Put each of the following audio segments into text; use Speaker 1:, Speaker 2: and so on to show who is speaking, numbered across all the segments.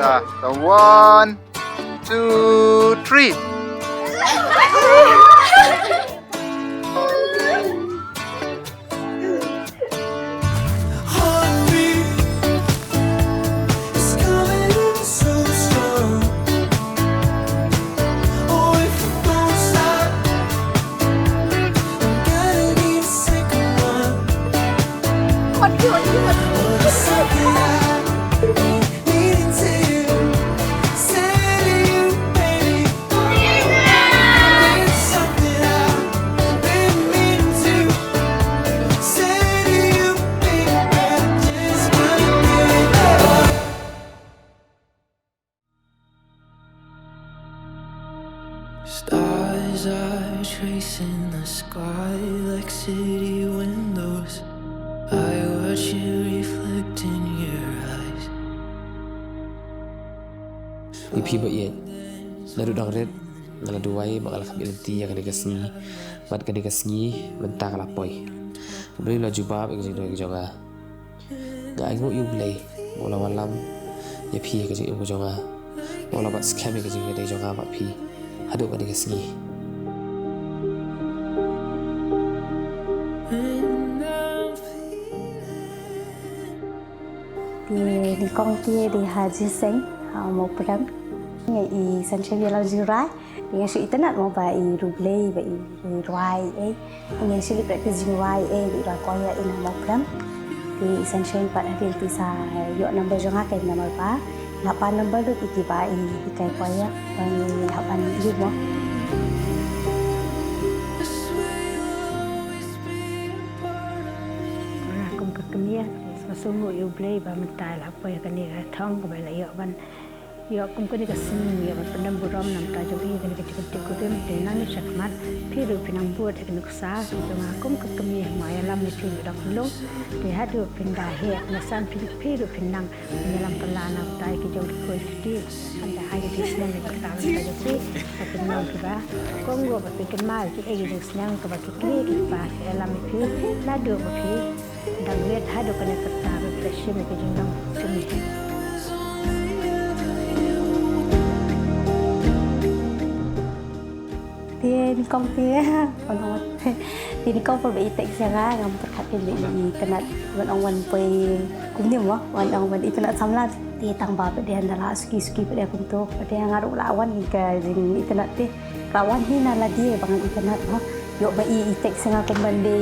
Speaker 1: So 1, 2, 3.
Speaker 2: Stars are tracing the sky like city windows. I watch you reflect in your eyes.
Speaker 3: Ipi ba iyan? Narudang red, naladuway, makalakabilanti ang kanigasngi, mat kanigasngi, mentang lapoy. Beli lo jubab ang jing doy jonga. Ga ingo yublay, mula walam, ya pi ang jing ingo jonga. Mula bat scam ang jing doy jonga bat pi. Haduk kanigasngi.
Speaker 4: Di con kia di Haji Singh một phần ngày i sunshine vi lao jirai dengan sự internet mau ba i ruble ba i ruai dengan sự lipet ke jirai di rakoya ina mau phần di sunshine pada hari ti sa yo number jonga kai number ba lapan number tu ti ba i kai koya bang hapan yu mo kum ke kemia sungguh you play ba mentai lah apa ya kan ni thong ko ba la yo ban yo kum ko ni ka sing yo ban pandam buram nam ta jo bi kan ka tik ko dem te na ni chakmat phiru pinang buat ek nuk sa so ma kum ka kami ma ya lam ni phiru dak long te ha do pinda he na san phiru pinang ni lam pala na ta ki jo ko fiti kan da ha ki snang ni ka ta ta jo ti ka pinang ki ba kum go ba pikin ma ki e ki snang ka ba ki ki ba ya lam ni phiru na do ba phi dan lihat hadu kena kerta reflection ke jengam kami. Tiền công kia, còn không tiền công phải bị tệ xe ra, ngắm tất cả tiền bị internet, vẫn ông vẫn phải cũng nhiều quá, vẫn ông vẫn internet xong là tiền tăng bảo bị đèn là ski bị đèn cũng tốt, bị đèn ngaruh lawan ke internet ti, lawan ni nala dia bang internet ha. Yo ba i-text nga kung bandi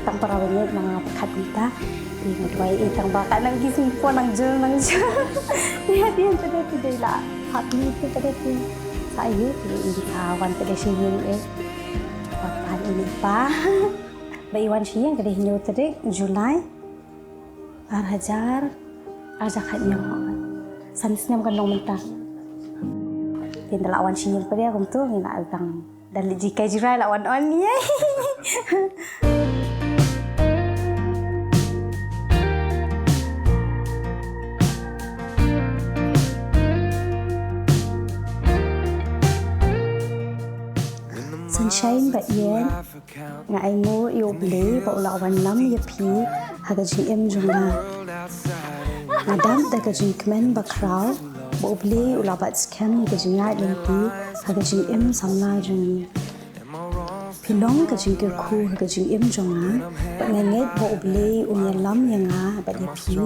Speaker 4: tang parawanya mga pakat kita di ngadway itang baka nang gising po nang jeng lihat yan pada tidak lah hak ni tu pada tu saya di kawan pada sini papan ini pa ba iwan siya kada hinyo tadi Julai 2000 ajakat nyo sansnyam kan nong mentah tin dalawan siya pada kum tu ngina tang dan jika jirai lawan on ni sunshine ba yen nga ai mo yo ble ba lawan lam ye pi haga ji em junga madam da ga ji kmen ba kraw bo ble ulabat scam ga ji ya den pi haga ji em samla jung pilong ka jing ke khu ka jing em jonga ba nget bo ble unya lam yanga ba de pi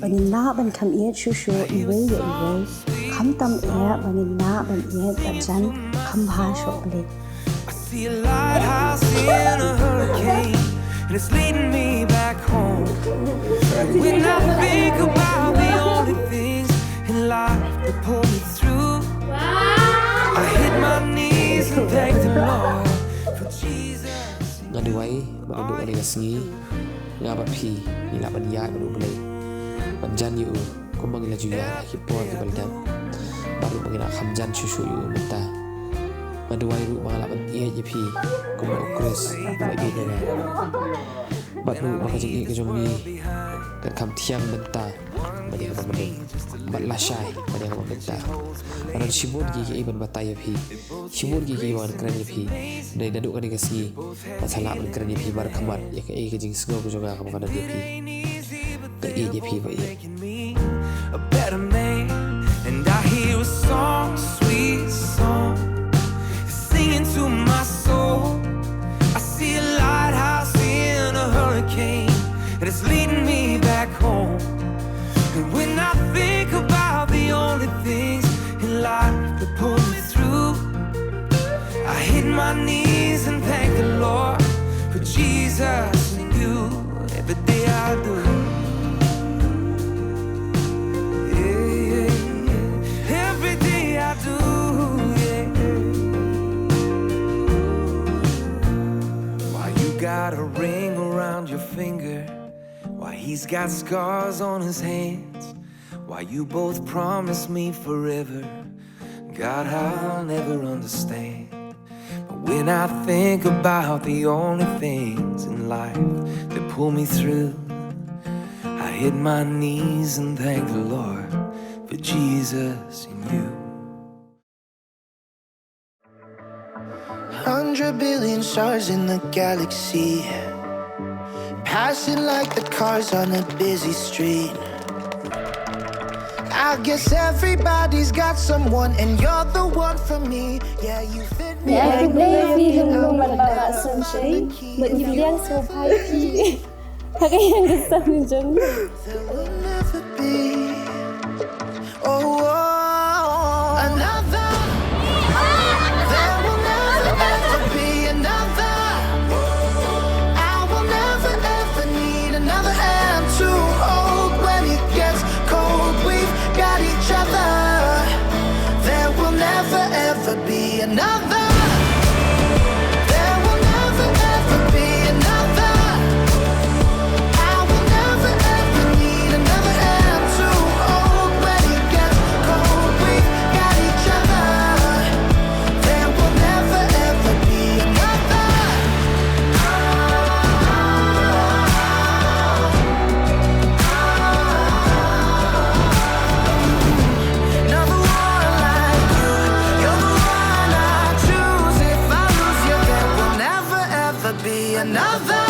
Speaker 4: ba ni na ban kham ye chu shu i we ye kham tam ye ba ni na ban ye ba jan kham ha sho ble
Speaker 2: I see a lighthouse in a hurricane, and it's leading me back home. When I think about the only things in life that pull me through, I hit my knees and thank the Lord for Jesus.
Speaker 3: Ngaduway, maganduk ani gasngi, ngabat pi, nila banyak berubah. Banjan yu, kumbang ila juya, hipor di baldam. Baru mengira kamjan susu yu mentah. Maduai ru mangalapan iya je pi kuma ukres bagi dia bat ru makajing ke jomi kat kam tiang benta bagi apa benda bat lasai bagi apa benta anan sibut gigi iban batai pi sibut gigi wan keren pi dai daduk kan dikasih masalah ban keren pi bar kamar ya ke jing sego ke joga kamu kada dia pi ke iya je pi ba iya
Speaker 2: A better man, and it's leading me back home. And when I think about the only things in life that pull me through, I hit my knees and thank the Lord for Jesus and you. Every day I do. Yeah, yeah, yeah. Every day I do, yeah. Why you got a ring around your finger? Why he's got scars on his hands? Why you both promised me forever? God, I'll never understand. But when I think about the only things in life that pull me through, I hit my knees and thank the Lord for Jesus and you.
Speaker 5: 100 billion stars in the galaxy, passing like the cars on a busy street. I guess everybody's got someone, and you're the one for me. Yeah, you fit me.
Speaker 4: Yeah, every day vì hùng lùng mặt bà bạ sân sấy, bệnh dìm đen sâu phai khi thật cái em được sân chứng.
Speaker 5: There will never be, another. There will never ever be another. I will never ever need another hand to hold when it gets cold. We've got each other. There will never ever be another. There will never ever be another. I will never ever need another hand to hold when it gets cold. We've got each other. There will never ever be another. Another one like you. You're the one I choose. If I lose you, there will never ever be another.